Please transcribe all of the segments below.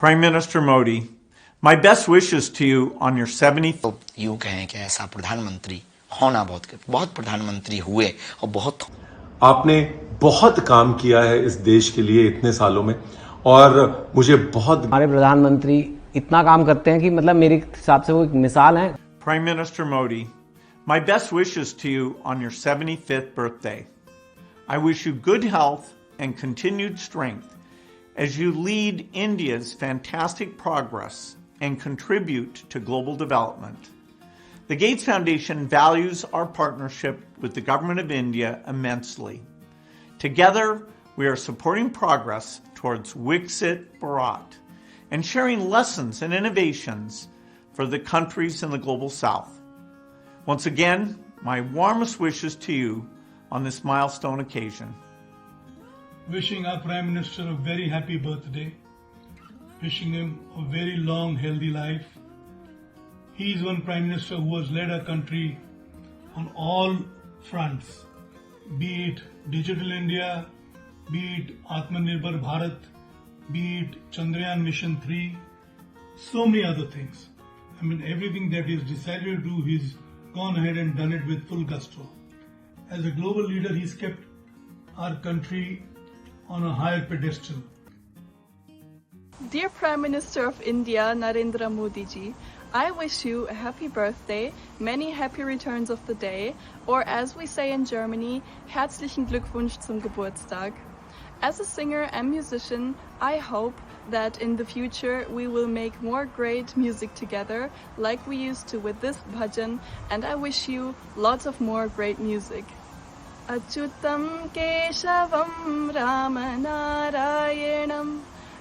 Prime Minister Modi, my best wishes to you on your 70th. तो यूं कहें कि ऐसा प्रधानमंत्री होना बहुत प्रधानमंत्री हुए और बहुत आपने बहुत काम किया है इस देश के लिए इतने सालों में और मुझे बहुत हमारे प्रधानमंत्री इतना काम करते हैं कि मतलब मेरे हिसाब से वो एक मिसाल है। Prime Minister Modi, my best wishes to you on your 75th birthday. I wish you good health and continued strength as you lead India's fantastic progress and contribute to global development. The Gates Foundation values our partnership with the Government of India immensely. Together, we are supporting progress towards Viksit Bharat and sharing lessons and innovations for the countries in the global south. Once again, my warmest wishes to you on this milestone occasion. Wishing our Prime Minister a very happy birthday. Wishing him a very long, healthy life. He is one Prime Minister who has led our country on all fronts, be it Digital India, be it Atmanirbhar Bharat, be it Chandrayaan Mission 3, so many other things. I mean, everything that he's decided to do, he's gone ahead and done it with full gusto. As a global leader, he's kept our country on a higher pedestal. Dear Prime Minister of India, Narendra Modi ji, I wish you a happy birthday, many happy returns of the day, or as we say in Germany, herzlichen Glückwunsch zum Geburtstag. As a singer and musician, I hope that in the future we will make more great music together like we used to with this bhajan, and I wish you lots of more great music. Achyutam Keshavam Ramanarayanam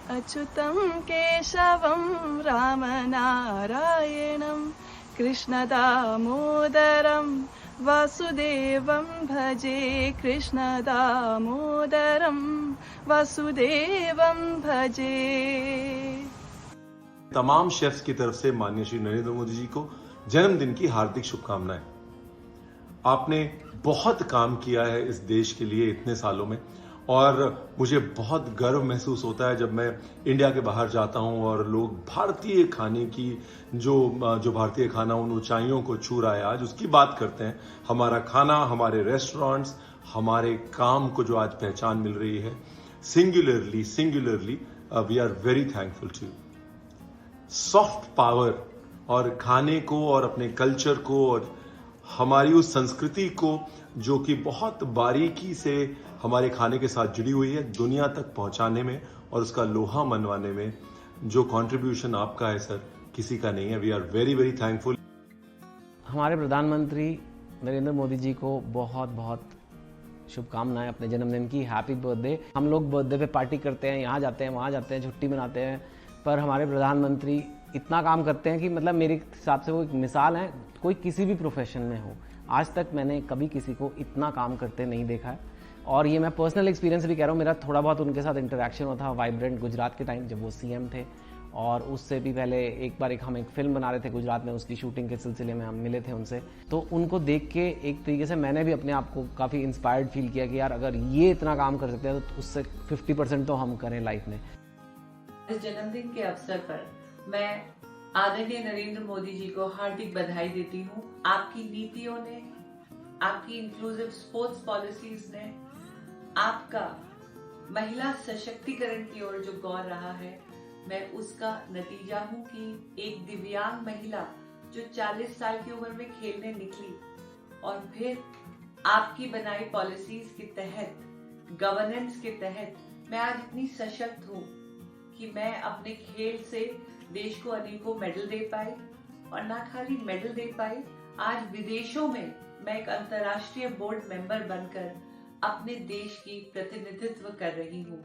Achyutam Keshavam Ramanarayanam Krishna Damodaram Vasudevam Bhaje Krishna Damodaram Vasudevam Bhaje। तमाम chefs की तरफ से माननीय श्री नरेंद्र मोदी जी को जन्मदिन की हार्दिक शुभकामनाएं। आपने बहुत काम किया है इस देश के लिए इतने सालों में और मुझे बहुत गर्व महसूस होता है जब मैं इंडिया के बाहर जाता हूं और लोग भारतीय खाने की जो भारतीय खाना उन ऊंचाइयों को छू रहा है आज उसकी बात करते हैं। हमारा खाना, हमारे रेस्टोरेंट्स, हमारे काम को जो आज पहचान मिल रही है, singularly we are very thankful to you. Soft power और खाने को और अपने कल्चर को और हमारी उस संस्कृति को जो कि बहुत बारीकी से हमारे खाने के साथ जुड़ी हुई है, दुनिया तक पहुंचाने में और उसका लोहा मनवाने में जो कंट्रीब्यूशन आपका है सर, किसी का नहीं है। We are very very thankful. हमारे प्रधानमंत्री नरेंद्र मोदी जी को बहुत बहुत शुभकामनाएं अपने जन्मदिन की। Happy birthday. हम लोग बर्थडे पे पार्टी करते हैं, यहाँ जाते हैं, वहाँ जाते हैं, छुट्टी मनाते हैं, पर हमारे प्रधानमंत्री इतना काम करते हैं कि मतलब मेरे हिसाब से वो एक मिसाल है। कोई किसी भी प्रोफेशन में हो, आज तक मैंने कभी किसी को इतना काम करते नहीं देखा है। और ये मैं पर्सनल एक्सपीरियंस भी कह रहा हूँ, मेरा थोड़ा बहुत उनके साथ इंटरेक्शन हुआ था वाइब्रेंट गुजरात के टाइम जब वो सीएम थे, और उससे भी पहले हम एक फिल्म बना रहे थे गुजरात में, उसकी शूटिंग के सिलसिले में हम मिले थे उनसे। तो उनको देख के एक तरीके से मैंने भी अपने आप को काफ़ी इंस्पायर्ड फील किया कि यार अगर ये इतना काम कर सकते हैं तो उससे 50% तो हम करें लाइफ में। इस जन्मदिन के अवसर पर मैं आदरणीय नरेंद्र मोदी जी को हार्दिक बधाई देती हूँ। आपकी नीतियों ने, आपकी इंक्लूसिव स्पोर्ट्स पॉलिसीज ने, आपका महिला सशक्तिकरण की ओर जो गौर रहा है, मैं उसका नतीजा हूँ कि एक दिव्यांग महिला जो 40 साल की उम्र में खेलने निकली और फिर आपकी बनाई पॉलिसीज के तहत, गवर्नेंस के तहत मैं आज इतनी सशक्त हूँ कि मैं अपने खेल से देश को अनेकों मेडल दे पाई, और न खाली मेडल दे पाई, आज विदेशों में मैं एक अंतर्राष्ट्रीय बोर्ड मेंबर बनकर अपने देश की प्रतिनिधित्व कर रही हूँ।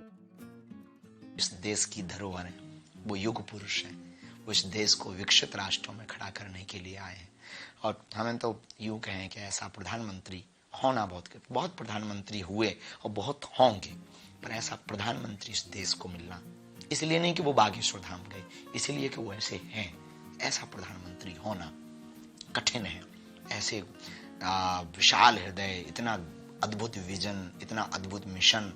इस देश की धरोहर है, वो युग पुरुष हैं, वो इस देश को विकसित राष्ट्रों में खड़ा करने के लिए आए हैं। और हमें तो यूं कहें कि ऐसा प्रधानमंत्री होना बहुत प्रधानमंत्री हुए और बहुत होंगे, पर ऐसा प्रधानमंत्री इस देश को मिलना, इसलिए नहीं कि वो बागेश्वर धाम गए, इसलिए कि वो ऐसे हैं। ऐसा प्रधानमंत्री होना कठिन है। ऐसे विशाल हृदय, इतना अद्भुत विजन, इतना अद्भुत मिशन,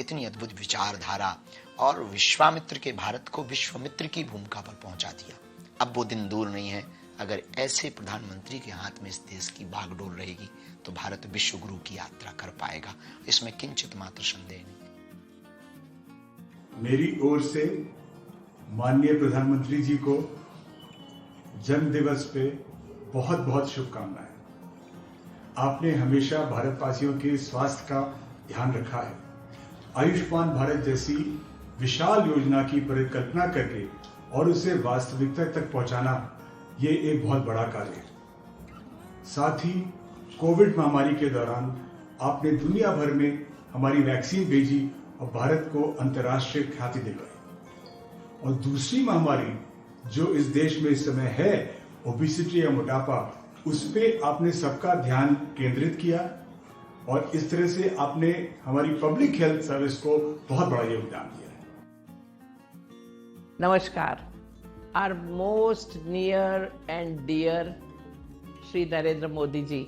इतनी अद्भुत विचारधारा और विश्वामित्र के भारत को विश्वमित्र की भूमिका पर पहुंचा दिया। अब वो दिन दूर नहीं है, अगर ऐसे प्रधानमंत्री के हाथ में इस देश की बागडोर रहेगी तो भारत विश्व गुरु की यात्रा कर पाएगा, इसमें किंचित मात्र संदेह नहीं। मेरी ओर से माननीय प्रधानमंत्री जी को जन्म दिवस पे बहुत बहुत शुभकामनाएं। आपने हमेशा भारतवासियों के स्वास्थ्य का ध्यान रखा है। आयुष्मान भारत जैसी विशाल योजना की परिकल्पना करके और उसे वास्तविकता तक पहुंचाना ये एक बहुत बड़ा कार्य है। साथ ही कोविड महामारी के दौरान आपने दुनिया भर में हमारी वैक्सीन भेजी और भारत को अंतर्राष्ट्रीय ख्याति दिलवाई। और दूसरी महामारी जो इस देश में इस समय है, ओबेसिटी या मोटापा, उस पे आपने सबका ध्यान केंद्रित किया और इस तरह से आपने हमारी पब्लिक हेल्थ सर्विस को बहुत बड़ा योगदान दिया है। नमस्कार। Our most near and dear Shri Narendra Modi ji,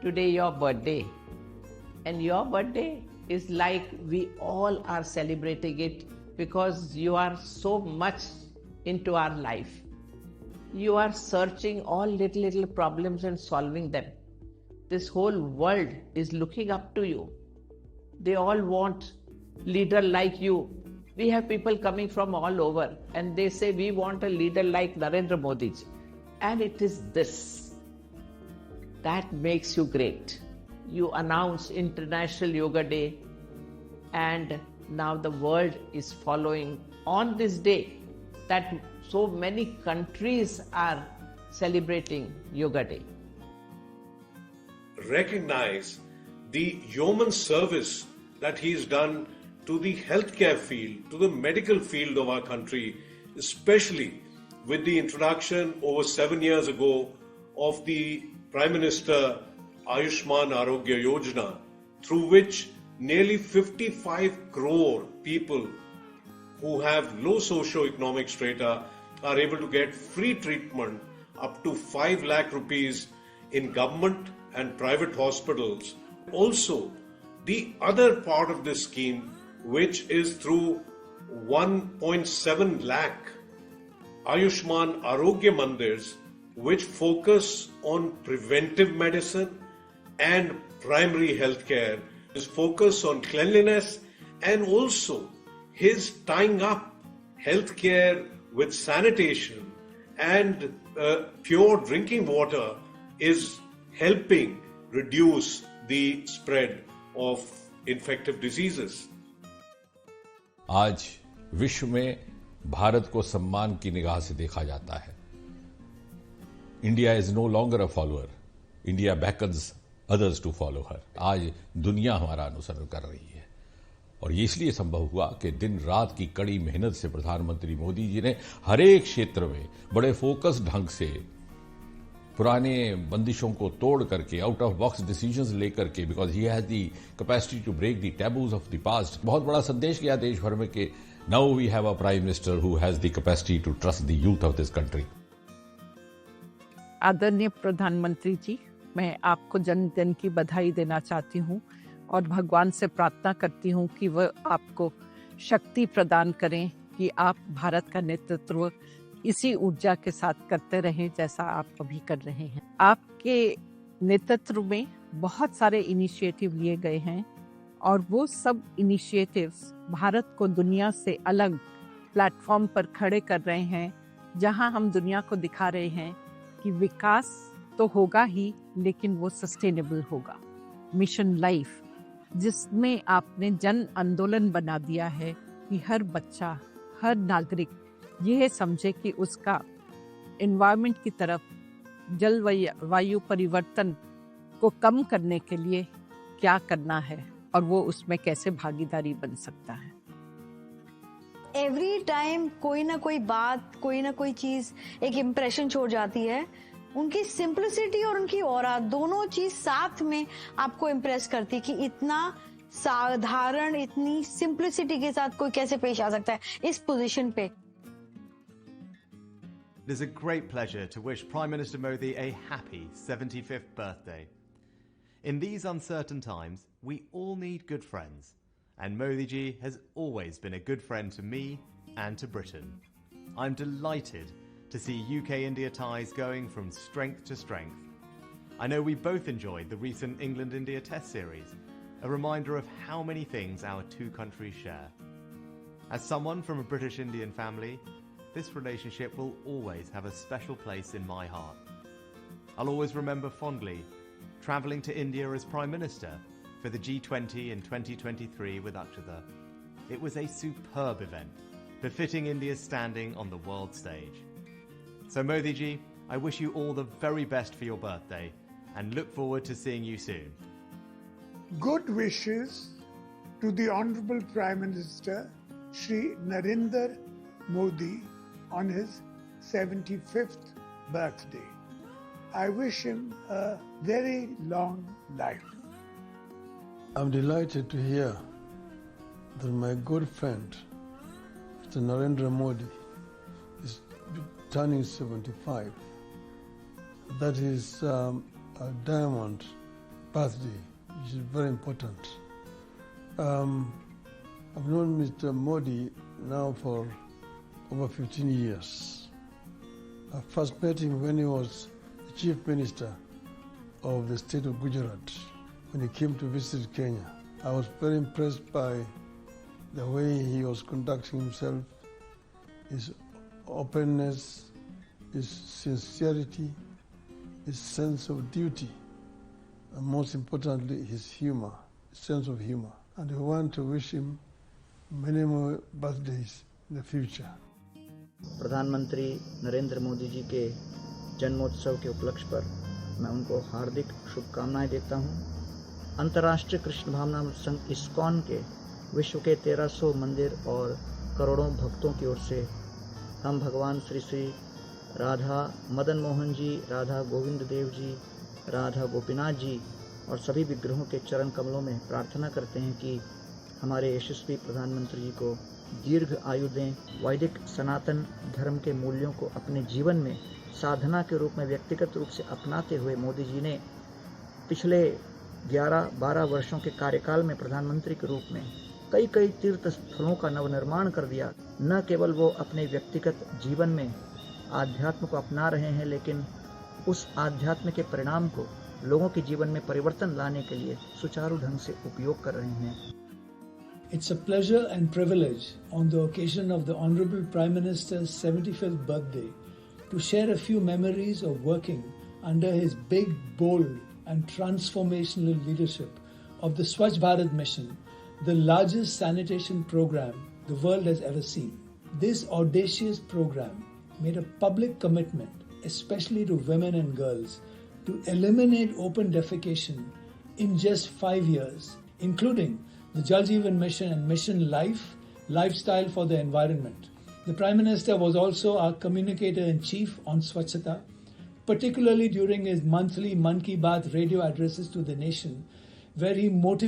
today your birthday, and your birthday is like we all are celebrating it because you are so much into our life. You are searching all little problems and solving them. This whole world is looking up to you. They all want leader like you. We have people coming from all over and they say we want a leader like Narendra Modi ji. And it is this that makes you great. You announce International Yoga Day and now the world is following on this day that so many countries are celebrating Yoga Day. Recognize the yeoman service that he's done to the healthcare field, to the medical field of our country, especially with the introduction over 7 years ago of the Prime Minister Ayushman Arogya Yojana, through which nearly 55 crore people who have low socio-economic strata are able to get free treatment up to 5 lakh rupees in government and private hospitals. Also, the other part of this scheme, which is through 1.7 lakh Ayushman Arogya Mandirs, which focus on preventive medicine and primary health care, his focus on cleanliness, and also his tying up healthcare with sanitation and pure drinking water is helping reduce the spread of infective diseases. आज विश्व में भारत को सम्मान की निगाह से देखा जाता है. India is no longer a follower. India beckons others to follow her. आज दुनिया हमारा अनुसरण कर रही है और ये इसलिए संभव हुआ कि दिन रात की कड़ी मेहनत से प्रधानमंत्री मोदी जी ने हर एक क्षेत्र में बड़े फोकस ढंग से पुराने बंदिशों को तोड़ करके आउट ऑफ बॉक्स डिसीजंस लेकर के, because he has the capacity to break the taboos of the past, बहुत बड़ा संदेश गया देश भर में कि now we have a prime minister who has the capacity to trust the youth of this country. आदरणीय प्रधानमंत्री जी, मैं आपको जन्मदिन की बधाई देना चाहती हूँ और भगवान से प्रार्थना करती हूँ कि वह आपको शक्ति प्रदान करें कि आप भारत का नेतृत्व इसी ऊर्जा के साथ करते रहें जैसा आप अभी कर रहे हैं. आपके नेतृत्व में बहुत सारे इनिशिएटिव लिए गए हैं और वो सब इनिशिएटिव्स भारत को दुनिया से अलग प्लेटफॉर्म पर खड़े कर रहे हैं, जहां हम दुनिया को दिखा रहे हैं कि विकास तो होगा ही लेकिन वो सस्टेनेबल होगा. मिशन लाइफ, जिसमें आपने जन आंदोलन बना दिया है कि हर बच्चा, हर नागरिक यह समझे कि उसका एनवायरनमेंट की तरफ, जलवायु परिवर्तन को कम करने के लिए क्या करना है और वो उसमें कैसे भागीदारी बन सकता है. एवरी टाइम कोई ना कोई बात, कोई ना कोई चीज एक इम्प्रेशन छोड़ जाती है. उनकी सिंप्लिसिटी और उनकी ऑरा, दोनों चीज साथ में आपको इम्प्रेस करती कि इतना साधारण, इतनी सिंप्लिसिटी के साथ कोई कैसे पेश आ सकता है इस पोजीशन पे. It is a great pleasure to wish Prime Minister Modi a happy 75th birthday. In these uncertain times, we all need good friends, and Modi ji has always been a good friend to me and to Britain. I'm delighted to see UK-India ties going from strength to strength. I know we both enjoyed the recent England-India Test series, a reminder of how many things our two countries share. As someone from a British Indian family, this relationship will always have a special place in my heart. I'll always remember fondly travelling to India as Prime Minister for the G20 in 2023 with Akshata. It was a superb event, befitting India's standing on the world stage. So Modi ji, I wish you all the very best for your birthday and look forward to seeing you soon. Good wishes to the Honorable Prime Minister Shri Narendra Modi on his 75th birthday. I wish him a very long life. I'm delighted to hear that my good friend, Mr. Narendra Modi, is turning 75. That is a diamond birthday, which is very important. I've known Mr. Modi now for over 15 years. I first met him when he was the Chief Minister of the state of Gujarat, when he came to visit Kenya. I was very impressed by the way he was conducting himself, his openness, his sincerity, his sense of duty, and most importantly, his humor, sense of humor. And I want to wish him many more birthdays in the future. प्रधानमंत्री नरेंद्र मोदी जी के जन्मोत्सव के उपलक्ष्य पर मैं उनको हार्दिक शुभकामनाएं देता हूं। अंतर्राष्ट्रीय कृष्ण भावना संघ इस्कॉन के विश्व के 1300 मंदिर और करोड़ों भक्तों की ओर से हम भगवान श्री श्री राधा मदन मोहन जी, राधा गोविंद देव जी, राधा गोपीनाथ जी और सभी विग्रहों के चरण कमलों में प्रार्थना करते हैं कि हमारे यशस्वी प्रधानमंत्री जी को दीर्घ आयु दें। वैदिक सनातन धर्म के मूल्यों को अपने जीवन में साधना के रूप में व्यक्तिगत रूप से अपनाते हुए मोदी जी ने पिछले 11-12 वर्षों के कार्यकाल में प्रधानमंत्री के रूप में कई तीर्थ स्थलों का नवनिर्माण कर दिया। न केवल वो अपने व्यक्तिगत जीवन में आध्यात्म को अपना रहे हैं, लेकिन उस आध्यात्म के परिणाम को लोगों के जीवन में परिवर्तन लाने के लिए सुचारू ढंग से उपयोग कर रहे हैं। It's a pleasure and privilege on the occasion of the Honorable Prime Minister's 75th birthday to share a few memories of working under his big, bold and transformational leadership of the Swachh Bharat Mission, the largest sanitation program the world has ever seen. This audacious program made a public commitment, especially to women and girls, to eliminate open defecation in just 5 years, including the Jal Jeevan Mission and Mission Life, Lifestyle for the Environment. The Prime Minister was also our communicator-in-chief on Swachhata, particularly during his monthly Mann Ki Baat radio addresses to the nation, where he motivated